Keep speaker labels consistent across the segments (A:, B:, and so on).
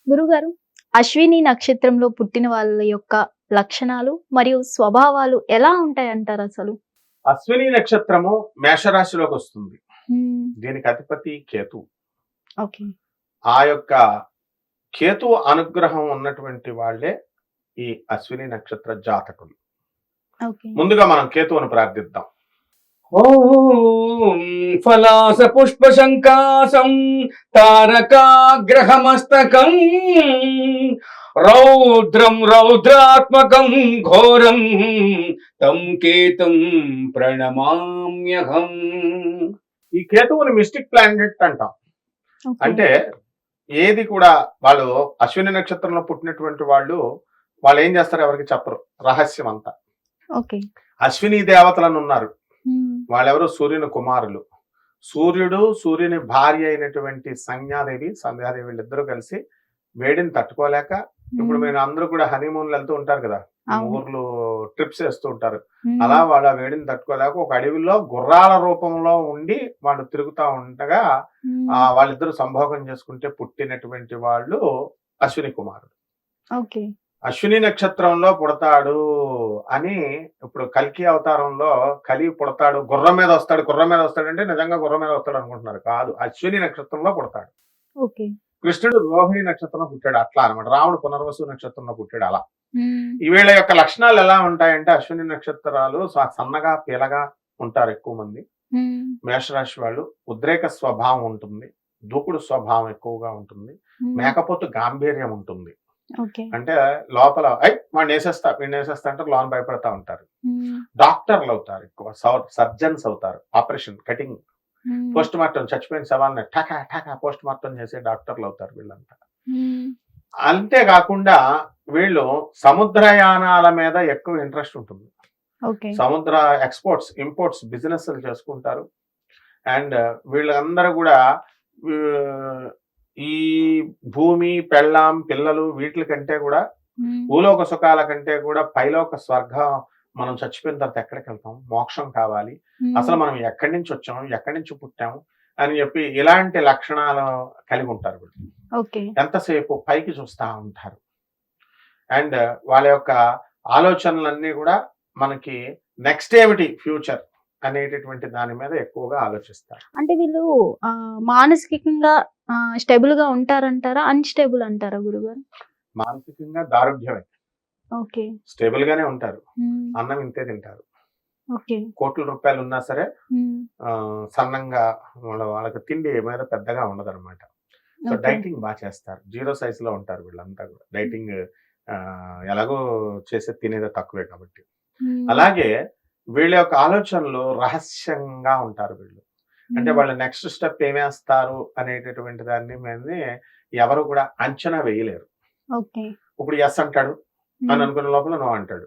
A: గురుగారు, అశ్విని నక్షత్రంలో పుట్టిన వాళ్ళ యొక్క లక్షణాలు మరియు స్వభావాలు ఎలా ఉంటాయంటారు అసలు?
B: అశ్విని నక్షత్రము మేషరాశిలోకి వస్తుంది.
A: హ్మ్.
B: దీనికి అధిపతి కేతు.
A: ఓకే.
B: ఆ యొక్క కేతు అనుగ్రహం ఉన్నటువంటి వాళ్ళే ఈ అశ్విని నక్షత్ర జాతకులు.
A: ఓకే.
B: ముందుగా మనం కేతువును ప్రార్థిద్దాం.
C: ఓం ఫలాస పుష్ప శంకాసం తారకాగ్రహమస్తకం రౌద్రం రౌద్రాత్మకం ఘోరం తం కేతుం ప్రణమామ్యహం.
B: ఈ కేతువుని మిస్టిక్ ప్లానెట్ అంటాం.
A: ఓకే.
B: అంటే ఏది కూడా వాళ్ళు అశ్విని నక్షత్రంలో పుట్టినటువంటి వాళ్ళు ఏం చేస్తారు ఎవరికి చెప్పరు, రహస్యం అంతా.
A: ఓకే.
B: అశ్విని దేవతలను ఉన్నారు,
A: హ్మ్.
B: వాళ్ళెవరు సూర్యుని కుమారులు. సూర్యుడు, సూర్యుని భార్య అయినటువంటి సంధ్యాదేవి వీళ్ళిద్దరూ కలిసి వేడిని తట్టుకోలేక, ఇప్పుడు మీరు అందరూ కూడా హనీమూన్లు వెళ్తూ ఉంటారు కదా,
A: అవును.
B: ఊర్లు ట్రిప్స్ వేస్తూ ఉంటారు.
A: హ్మ్.
B: అలా వాళ్ళ వేడిని తట్టుకోలేక ఒక అడవిలో గుర్రాల రూపంలో ఉండి వాళ్ళు తిరుగుతూ ఉండగా
A: హ్మ్.
B: వాళ్ళిద్దరూ సంభోగం చేసుకుంటే పుట్టినటువంటి వాళ్ళు అశ్విని కుమారుడు.
A: ఓకే.
B: అశ్విని నక్షత్రంలో పుడతాడు అని ఇప్పుడు కల్కి అవతారంలో కలి పుడతాడు, గుర్రం మీద వస్తాడు అంటే నిజంగా గుర్రం మీద వస్తాడు అనుకుంటున్నారు, కాదు, అశ్విని నక్షత్రంలో పుడతాడు.
A: ఓకే.
B: కృష్ణుడు రోహిణి నక్షత్రంలో పుట్టాడు, అట్లా అనమాట. రాముడు పునర్వసు నక్షత్రంలో పుట్టాడు, అలా.
A: హ్మ్.
B: ఈ వీళ్ళ యొక్క లక్షణాలు ఎలా ఉంటాయంటే, అశ్విని నక్షత్రాలు సన్నగా పీలగా ఉంటారు ఎక్కువ మంది.
A: హ్మ్.
B: మేషరాశి వాళ్ళు ఉద్రేక స్వభావం ఉంటుంది, దూకుడు స్వభావం ఎక్కువగా ఉంటుంది,
A: హ్మ్.
B: మేకపోతు గాంభీర్యం ఉంటుంది.
A: ఓకే.
B: అంటే లోపల వీడిని వేసేస్తా అంటే లోన భయపడతా ఉంటారు.
A: హ్మ్.
B: డాక్టర్లు అవుతారు ఎక్కువ, సర్జన్స్ అవుతారు, ఆపరేషన్ కటింగ్,
A: హ్మ్.
B: పోస్ట్ మార్టం, చచ్చిపోయిన శవాలని ఠకా పోస్ట్ మార్టం చేసే డాక్టర్లు అవుతారు వీళ్ళంతా.
A: హ్మ్.
B: అంతేకాకుండా వీళ్ళు సముద్రయానాల మీద ఎక్కువ ఇంట్రెస్ట్ ఉంటుంది.
A: ఓకే.
B: సముద్ర ఎక్స్పోర్ట్స్ ఇంపోర్ట్స్ బిజినెస్ చేసుకుంటారు. అండ్ వీళ్ళందరూ కూడా ఈ భూమి, పెళ్ళాం, పిల్లలు వీటి కంటే కూడా,
A: హ్మ్.
B: భూలోక సుఖాల కంటే కూడా పైలోక స్వర్గం, మనం చచ్చిపోయిన తర్వాత ఎక్కడికి వెళ్తాం, మోక్షం కావాలి, అసలు
A: హ్మ్.
B: మనం ఎక్కడి నుంచి వచ్చాము, ఎక్కడి నుంచి పుట్టాము అని చెప్పి ఇలాంటి లక్షణాలు కలిగి ఉంటారు వీళ్ళు.
A: ఓకే.
B: ఎంతసేపు పైకి చూస్తూ ఉంటారు. అండ్ వాళ్ళ యొక్క ఆలోచనలన్నీ కూడా మనకి నెక్స్ట్ ఏమిటి ఫ్యూచర్ అనేటటువంటి దాని మీద ఎక్కువగా ఆలోచిస్తారు.
A: అంటే వీళ్ళు మానసికంగా స్టేబుల్‌గా ఉంటారంటారా? అన్‌స్టేబుల్ అంటారా గురుగారు?
B: మానసికంగా దారుఢ్యమే,
A: ఓకే.
B: స్టేబుల్ గానే ఉంటారు.
A: హ్మ్.
B: అన్నం ఇంతే తింటారు.
A: ఓకే.
B: కోట్ల రూపాయలు ఉన్నా సరే
A: హ్మ్.
B: సన్నంగా, వాళ్ళకి తిండి మీద పెద్దగా ఉండదన్నమాట. So
A: okay.
B: డైటింగ్ బాగా చేస్తారు, జీరో సైజ్ లో ఉంటారు వీళ్ళంతా కూడా. డైటింగ్ ఎలాగో చేసే తినేది తక్కువే కాబట్టి.
A: హ్మ్.
B: అలాగే వీళ్ళ యొక్క ఆలోచనలు రహస్యంగా ఉంటారు వీళ్ళు. అంటే
A: హ్మ్.
B: వాళ్ళ నెక్స్ట్ స్టెప్ ఏమేస్తారు అనేటటువంటి దాన్ని మీదనే ఎవరు కూడా అంచనా వేయలేరు.
A: ఓకే.
B: ఇప్పుడు ఎస్ అంటాడు అని
A: హ్మ్.
B: అనుకునే లోపల నో అంటాడు,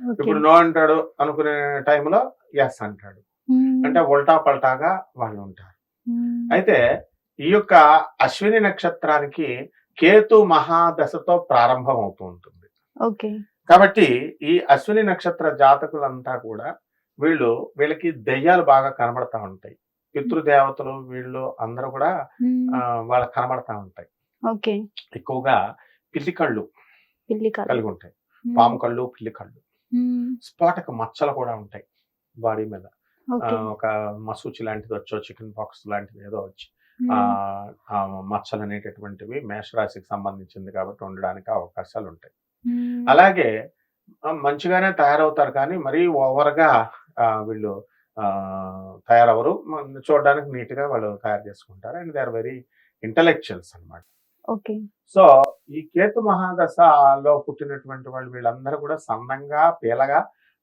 A: ఓకే.
B: ఇప్పుడు నో అంటాడు అనుకునే టైంలో ఎస్ అంటాడు.
A: హ్మ్.
B: అంటే ఉల్టా పల్టాగా వాళ్ళు ఉంటారు.
A: హ్మ్.
B: అయితే ఈ యొక్క అశ్విని నక్షత్రానికి కేతు మహాదశతో ప్రారంభం అవుతూ ఉంటుంది.
A: ఓకే.
B: కాబట్టి ఈ అశ్విని నక్షత్ర జాతకులంతా కూడా వీళ్ళకి దెయ్యాలు బాగా కనబడతా ఉంటాయి. పితృదేవతలు వీళ్ళు అందరూ కూడా
A: హ్మ్.
B: వాళ్ళకి కనబడతా ఉంటాయి.
A: ఓకే.
B: ఎక్కువగా పిల్లి కళ్ళు
A: పిల్లి కళ్ళు.
B: కలిగి ఉంటాయి,
A: హ్మ్.
B: పాము కళ్ళు, పిల్లి కళ్ళు.
A: హ్మ్.
B: స్పాటక మచ్చలు కూడా ఉంటాయి బాడీ మీద.
A: ఓకే.
B: ఒక మసూచి లాంటిది వచ్చో, చికెన్ పాక్స్ లాంటిది ఏదో వచ్చి ఆ
A: హ్మ్.
B: ఆ మచ్చలు అనేటటువంటివి మేషరాశికి సంబంధించింది కాబట్టి ఉండడానికి అవకాశాలు ఉంటాయి.
A: హ్మ్.
B: అలాగే మంచిగానే తయారవుతారు, కానీ మరీ ఓవర్‌గా వీళ్ళు తయారవ్వరు. చూడడానికి నీట్‌గా వాళ్ళు తయారు చేసుకుంటారు. And they are very intellectuals అన్నమాట.
A: ఓకే.
B: సో, ఈ కేతు మహాదశలో పుట్టినటువంటి వీళ్ళందరూ కూడా సన్నంగా, పీలగా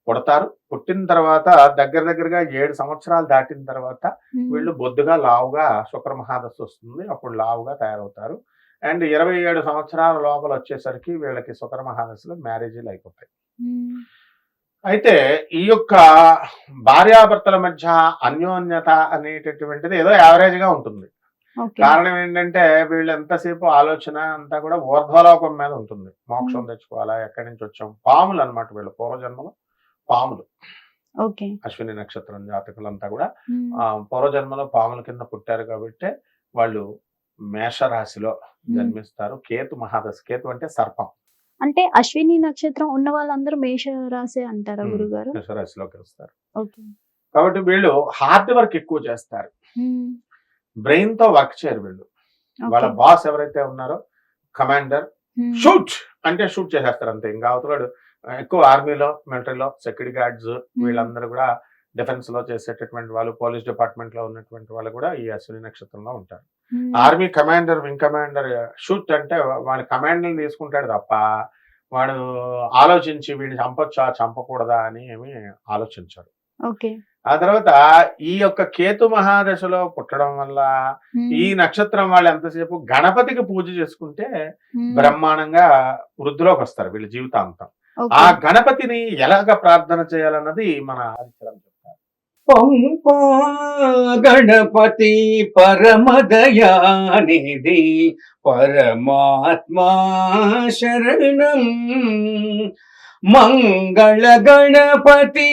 B: పుడతారు. పుట్టిన తర్వాత దగ్గరగా 7 సంవత్సరాలు దాటిన తర్వాత
A: హ్మ్.
B: వీళ్ళు బొద్దుగా, లావుగా, శుక్ర మహాదశ వస్తుంది, అప్పుడు లావుగా తయారవుతారు. అండ్ 27 సంవత్సరాల లోపల వచ్చేసరికి వీళ్ళకి శుక్ర మహాదశలో మ్యారేజీలు అయిపోతాయి.
A: హ్మ్.
B: అయితే ఈ యొక్క భార్యాభర్తల మధ్య అన్యోన్యత అనేటటువంటిది ఏదో యావరేజ్‌గా ఉంటుంది.
A: ఓకే.
B: కారణం ఏంటంటే వీళ్ళు ఎంతసేపు ఆలోచన అంతా కూడా ఊర్ధ్వలోకం మీద ఉంటుంది. మోక్షం
A: హ్మ్.
B: తెచ్చుకోవాలా, ఎక్కడి నుంచి వచ్చాం, పాములు అన్నమాట వీళ్ళు, పూర్వజన్మలో పాములు.
A: ఓకే.
B: అశ్విని నక్షత్రం జాతకులంతా కూడా
A: హ్మ్.
B: పూర్వజన్మలో పాముల కింద పుట్టారు కాబట్టి వాళ్ళు మేషరాశిలో జన్మిస్తారు. కేతు మహాదశ. కేతు అంటే సర్పం.
A: అంటే అశ్విని నక్షత్రం ఉన్న వాళ్ళందరూ మేష రాశి అంటారా గురుగారు?
B: మేషరాశిలోకి వస్తారు.
A: ఓకే.
B: కాబట్టి వీళ్ళు హార్డ్ వర్క్ ఎక్కువ చేస్తారు. బ్రెయిన్ తో వర్క్ చేయరు వీళ్ళు. వాళ్ళ బాస్ ఎవరైతే ఉన్నారో కమాండర్ షూట్ అంటే షూట్ చేసేస్తారు అంతే. ఇంకా అవతలాడు ఎక్కువ ఆర్మీలో, మిలిటరీలో సెక్యూరిటీ గార్డ్స్ వీళ్ళందరూ కూడా డిఫెన్స్ లో చేసేటటువంటి వాళ్ళు, పోలీస్ డిపార్ట్మెంట్ లో ఉన్నటువంటి వాళ్ళు కూడా ఈ అశ్విని నక్షత్రంలో ఉంటారు. Army commander, wing commander shoot అంటే వాడి కమాండర్ తీసుకుంటాడు తప్ప వాడు ఆలోచించి వీడిని చంపొచ్చా చంపకూడదా అని ఏమి ఆలోచించారు. ఆ తర్వాత ఈ యొక్క కేతు మహాదశలో పుట్టడం వల్ల ఈ నక్షత్రం వాళ్ళు ఎంతసేపు గణపతికి పూజ చేసుకుంటే బ్రహ్మాండంగా వృద్ధిలోకి వస్తారు వీళ్ళ జీవితాంతం. ఆ గణపతిని ఎలాగ ప్రార్థన చేయాలన్నది మన ఆదిత్యరామ్ చెప్తారు.
C: పంపా గణపతి పరమదయానిధి పరమాత్మా శరణం మంగళ గణపతి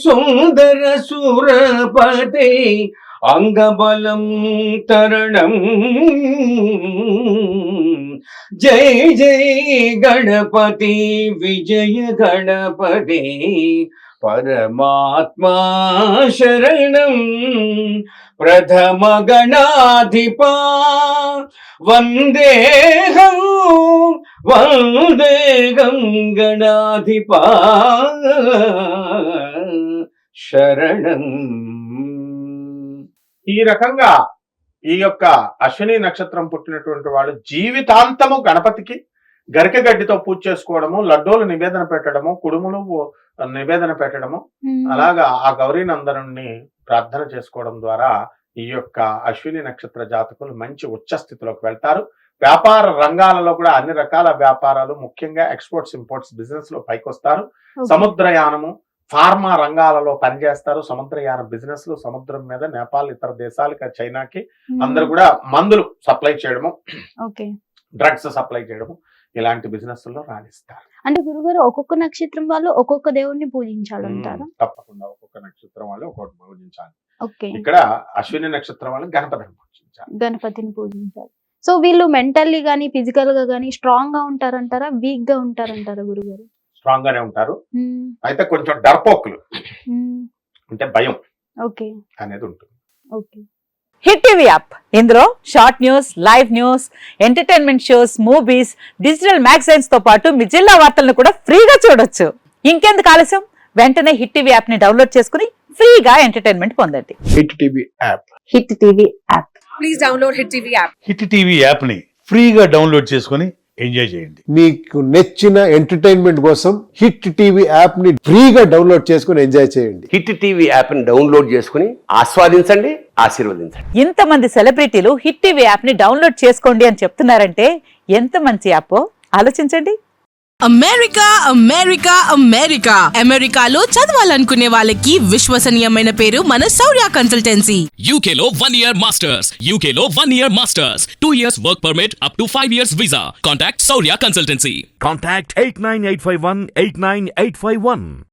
C: సుందర సురపతి అంగబలం తరణం జై జై గణపతి విజయ గణపతి పరమాత్మా శరణం ప్రథమ గణాధిపా వందేహం వందేహం గణాధిపా శరణం.
B: ఈ రకంగా ఈ యొక్క అశ్విని నక్షత్రం పుట్టినటువంటి వాళ్ళు జీవితాంతము గణపతికి గరిక గడ్డితో పూజ చేసుకోవడము, లడ్డూలు నివేదన పెట్టడము, కుడుములు నివేదన పెట్టడము, అలాగా ఆ గౌరీనందనుణ్ణి ప్రార్థన చేసుకోవడం ద్వారా ఈ యొక్క అశ్విని నక్షత్ర జాతకులు మంచి ఉచ్చ స్థితిలోకి వెళ్తారు. వ్యాపార రంగాలలో కూడా అన్ని రకాల వ్యాపారాలు, ముఖ్యంగా ఎక్స్పోర్ట్స్ ఇంపోర్ట్స్ బిజినెస్ లో పైకొస్తారు. సముద్రయానము, ఫార్మా రంగాలలో పనిచేస్తారు. సముద్రయాన బిజినెస్ లు సముద్రం మీద నేపాల్, ఇతర దేశాలకి, చైనాకి అందరూ కూడా మందులు సప్లై చేయడము, డ్రగ్స్ సప్లై చేయడము, ఇలాంటి బిజినెస్ లో రాణిస్తారు.
A: అంటే గురుగారు ఒక్కొక్క నక్షత్రం వాళ్ళు ఒక్కొక్క దేవుణ్ణి పూజించాలంటారా?
B: తప్పకుండా ఒక్కొక్క నక్షత్రం వాళ్ళు ఒక్కొక్కటి పూజించాలి. ఇక్కడ అశ్విని నక్షత్రం వాళ్ళు గణపతిని పూజించాలి.
A: సో వీళ్ళు మెంటల్లీ గానీ ఫిజికల్ గా గానీ స్ట్రాంగ్ గా ఉంటారంటారా, వీక్ గా ఉంటారంటారా గురుగారు?
B: స్ట్రాంగ్ గానే ఉంటారు. అయితే కొంచెం డర్పోకులు అంటే భయం అనేది ఉంటుంది.
D: హిట్ టీవీ యాప్, ఇందులో short news, live news, entertainment shows, movies, digital magazines తో పాటు మీ జిల్లా వార్తలను కూడా ఫ్రీగా చూడొచ్చు. ఇంకెందుకు ఆలస్యం, వెంటనే హిట్ టీవీ యాప్ ని డౌన్లోడ్ చేసుకుని ఫ్రీగా ఎంటర్టైన్మెంట్ పొందండి.
B: Hit TV app.
D: Hit TV app.
E: Please download hit TV app.
F: Hit TV app ని ఫ్రీగా డౌన్లోడ్ చేసుకుని ఎంజాయ్ చేయండి.
G: మీకు నచ్చిన ఎంటర్టైన్మెంట్ కోసం హిట్ టీవీ యాప్ ని ఫ్రీగా డౌన్లోడ్ చేసుకుని ఎంజాయ్ చేయండి.
H: హిట్ టీవీ యాప్ ని డౌన్లోడ్ చేసుకుని ఆస్వాదించండి, ఆశీర్వదించండి.
D: ఇంతమంది సెలబ్రిటీలు హిట్ టీవీ యాప్ ని డౌన్లోడ్ చేసుకోండి అని చెప్తున్నారంటే ఎంత మంచి యాప్ ఆలోచించండి.
E: అమెరికా అమెరికా అమెరికా అమెరికాలో చదవాలనుకునే వాళ్ళకి విశ్వసనీయమైన పేరు మన శౌర్య కన్సల్టెన్సీ.
I: UK లో 1 year masters, UK లో 1 year masters, 2 years work permit up to 5 years visa. Contact Saurya Consultancy.
J: Contact 89851 89851.